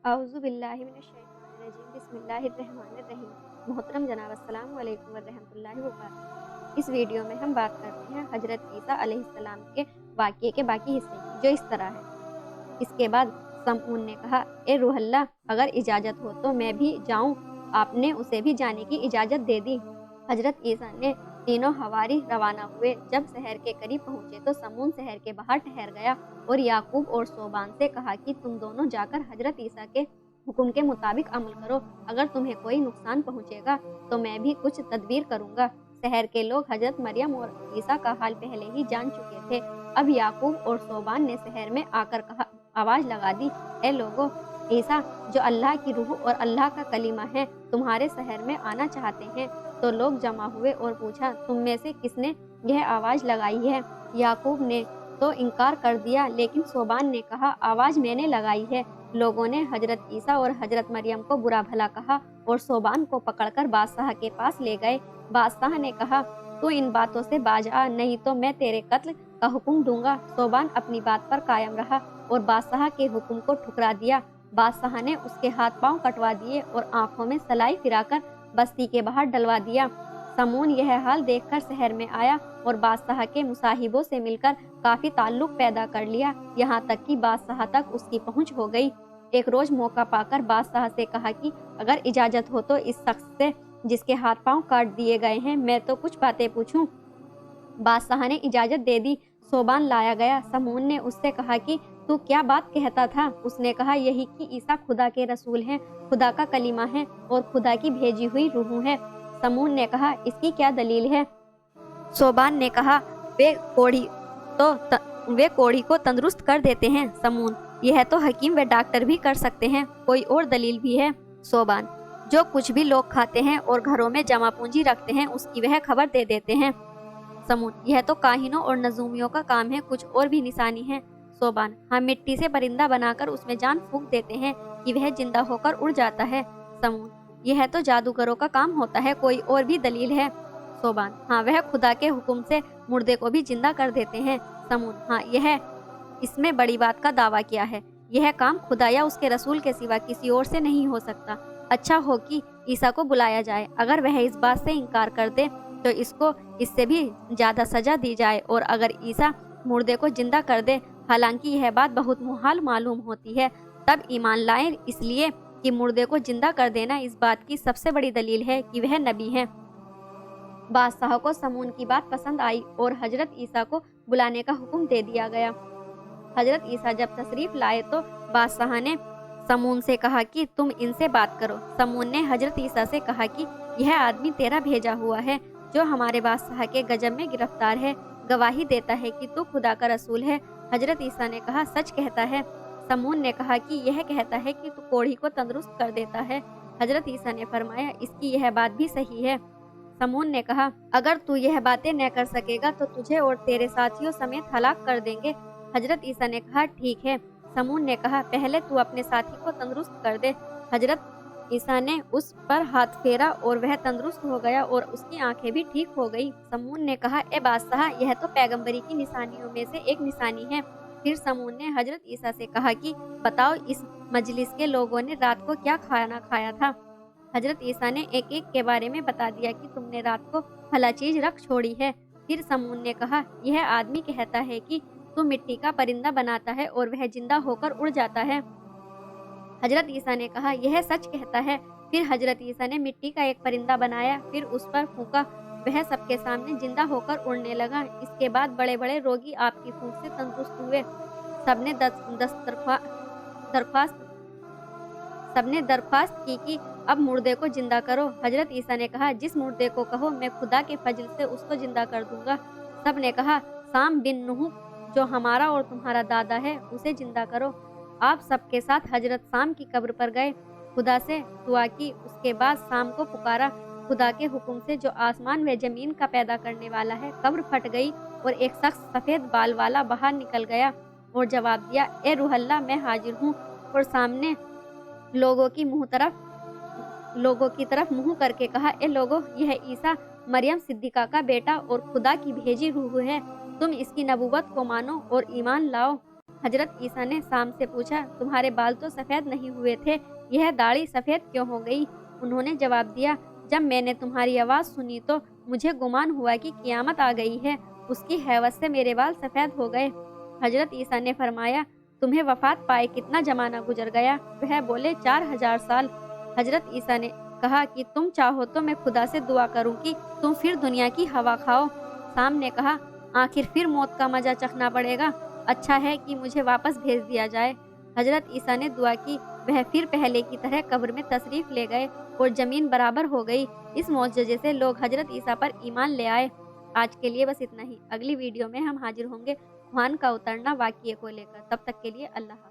अऊज़ु बिल्लाहि मिनश्शैतानिर्रजीम बिस्मिल्लाहिर्रहमानिर्रहीम। मोहतरम जनाब, अस्सलाम वालेकुम वरहमतुल्लाहि वबरकातुहू। इस वीडियो में हम बात करते हैं हज़रत ईसा अलैहिस्सलाम के वाक़ये के बाकी हिस्से की, जो इस तरह है। इसके बाद समऊन ने कहा, ए रूहल्लाह, अगर इजाज़त हो तो मैं भी जाऊँ। आपने उसे भी जाने की इजाज़त दे दी। हज़रत ईसा ने तीनों हवारी रवाना हुए। जब शहर के करीब पहुँचे तो समून शहर के बाहर ठहर गया और याकूब और सोबान से कहा कि तुम दोनों जाकर हज़रत ईसा के हुक्म के मुताबिक अमल करो। अगर तुम्हें कोई नुकसान पहुँचेगा तो मैं भी कुछ तदबीर करूँगा। शहर के लोग हज़रत मरियम और ईसा का हाल पहले ही जान चुके थे। अब याकूब और सोबान ने शहर में आकर आवाज़ लगा दी, ए लोगों, ईसा जो अल्लाह की रूह और अल्लाह का कलीमा है तुम्हारे शहर में आना चाहते हैं। तो लोग जमा हुए और पूछा, तुम में से किसने यह आवाज़ लगाई है? याकूब ने तो इनकार कर दिया, लेकिन सोबान ने कहा, आवाज़ मैंने लगाई है। लोगों ने हज़रत ईसा और हज़रत मरियम को बुरा भला कहा और सोबान को पकड़कर बादशाह के पास ले गए। बादशाह ने कहा, तू इन बातों से बाज आ, नहीं तो मैं तेरे कत्ल का हुक्म दूंगा। सोबान अपनी बात पर कायम रहा और बादशाह के हुक्म को ठुकरा दिया। बादशाह ने उसके हाथ पांव कटवा दिए और आंखों में सलाई फिराकर बस्ती के बाहर डलवा दिया। समून यह हाल देखकर शहर में आया और बादशाह के मुसाहिबों से मिलकर काफी ताल्लुक पैदा कर लिया, यहाँ तक कि बादशाह तक उसकी पहुंच हो गई। एक रोज मौका पाकर बादशाह से कहा कि अगर इजाजत हो तो इस शख्स से जिसके हाथ पांव काट दिए गए हैं मैं तो कुछ बातें पूछूं। बादशाह ने इजाजत दे दी। सोबान लाया गया। समून ने उससे कहा कि तू क्या बात कहता था? उसने कहा, यही कि ईसा खुदा के रसूल हैं, खुदा का कलीमा है और खुदा की भेजी हुई रूह है। समून ने कहा, इसकी क्या दलील है? सोबान ने कहा, वे कोढ़ी को तंदुरुस्त कर देते हैं। समून, यह तो हकीम व डॉक्टर भी कर सकते हैं। कोई और दलील भी है? सोबान, जो कुछ भी लोग खाते हैं और घरों में जमा पूंजी रखते हैं उसकी वह खबर दे देते हैं। समून, यह तो काहिनों और नजूमियों का काम है, कुछ और भी निशानी है। सोबान, हम मिट्टी से परिंदा बनाकर उसमें जान फूंक देते हैं कि वह जिंदा होकर उड़ जाता है। समून, यह तो जादूगरों का काम होता है, कोई और भी दलील है? सोबान, हाँ, वह खुदा के हुक्म से मुर्दे को भी जिंदा कर देते हैं। समून, हाँ, यह इसमें बड़ी बात का दावा किया है। यह काम खुदा या उसके रसूल के सिवा किसी और से नहीं हो सकता। अच्छा हो कि ईसा को बुलाया जाए। अगर वह इस बात से इनकार कर दे तो इसको इससे भी ज्यादा सजा दी जाए, और अगर ईसा मुर्दे को जिंदा कर दे, हालांकि यह बात बहुत मुहाल मालूम होती है, तब ईमान लाएं, इसलिए कि मुर्दे को जिंदा कर देना इस बात की सबसे बड़ी दलील है कि वह नबी है। बादशाह को समून की बात पसंद आई और हजरत ईसा को बुलाने का हुक्म दे दिया गया। हजरत ईसा जब तशरीफ लाए तो बादशाह ने समून से कहा कि तुम इनसे बात करो। समून ने हजरत ईसा से कहा कि यह आदमी तेरा भेजा हुआ है, जो हमारे बादशाह के गजब में गिरफ्तार है, गवाही देता है कि तू खुदा का रसूल है। हजरत ईसा ने कहा, सच कहता है। समून ने कहा कि यह कहता है कि तू कोढ़ी को तंदुरुस्त कर देता है। हजरत ईसा ने फरमाया, इसकी यह बात भी सही है। समून ने कहा, अगर तू यह बातें न कर सकेगा तो तुझे और तेरे साथियों समेत हलाक कर देंगे। हजरत ईसा ने कहा, ठीक है। समून ने कहा, पहले तू अपने साथी को तंदुरुस्त कर दे। हजरत ईसा ने उस पर हाथ फेरा और वह तंदुरुस्त हो गया और उसकी आंखें भी ठीक हो गई। समून ने कहा, ए बादशाह, यह तो पैगंबरी की निशानियों में से एक निशानी है। फिर समून ने हजरत ईसा से कहा कि बताओ, इस मजलिस के लोगों ने रात को क्या खाना खाया था? हजरत ईसा ने एक एक के बारे में बता दिया कि तुमने रात को फला चीज रख छोड़ी है। फिर समून ने कहा, यह आदमी कहता है कि तू मिट्टी का परिंदा बनाता है और वह जिंदा होकर उड़ जाता है। हजरत ईसा ने कहा, यह सच कहता है। फिर हजरत ईसा ने मिट्टी का एक परिंदा बनाया, फिर उस पर फूंका, वह सबके सामने जिंदा होकर उड़ने लगा। इसके बाद बड़े बड़े रोगी आपकी फूंक से तंदुरुस्त हुए। सबने दरख्वास्त की कि अब मुर्दे को जिंदा करो। हजरत ईसा ने कहा, जिस मुर्दे को कहो मैं खुदा के फजल से उसको जिंदा कर दूंगा। सब ने कहा, साम बिन नूह जो हमारा और तुम्हारा दादा है उसे जिंदा करो। आप सबके साथ हजरत साम की कब्र पर गए, खुदा से दुआ की। उसके बाद साम को पुकारा, खुदा के हुक्म से जो आसमान व जमीन का पैदा करने वाला है। कब्र फट गई और एक शख्स सफेद बाल वाला बाहर निकल गया और जवाब दिया, ए रूहल्लाह, मैं हाजिर हूँ। और सामने लोगों की तरफ मुंह करके कहा, ए लोगों, यह ईसा मरियम सिद्दीका का बेटा और खुदा की भेजी रूह है। तुम इसकी नबूवत को मानो और ईमान लाओ। حضرت عیسیٰ نے سام سے پوچھا، تمہارے بال تو سفید نہیں ہوئے تھے، یہ داڑھی سفید کیوں ہو گئی؟ انہوں نے جواب دیا، جب میں نے تمہاری آواز سنی تو مجھے گمان ہوا کہ قیامت آ گئی ہے، اس کی حیرت سے میرے بال سفید ہو گئے۔ حضرت عیسیٰ نے فرمایا، تمہیں وفات پائے کتنا زمانہ گزر گیا؟ وہ بولے 4000 سال۔ حضرت عیسیٰ نے کہا کہ تم چاہو تو میں خدا سے دعا کروں کہ تم پھر دنیا کی ہوا کھاؤ۔ سام نے کہا، آخر پھر موت کا مزہ چکھنا پڑے گا، اچھا ہے کہ مجھے واپس بھیج دیا جائے۔ حضرت عیسیٰ نے دعا کی، وہ پھر پہلے کی طرح قبر میں تشریف لے گئے اور زمین برابر ہو گئی۔ اس معجزے سے لوگ حضرت عیسیٰ پر ایمان لے آئے۔ آج کے لیے بس اتنا ہی، اگلی ویڈیو میں ہم حاضر ہوں گے خوان کا اترنا واقعے کو لے کر، تب تک کے لیے اللہ حافظ۔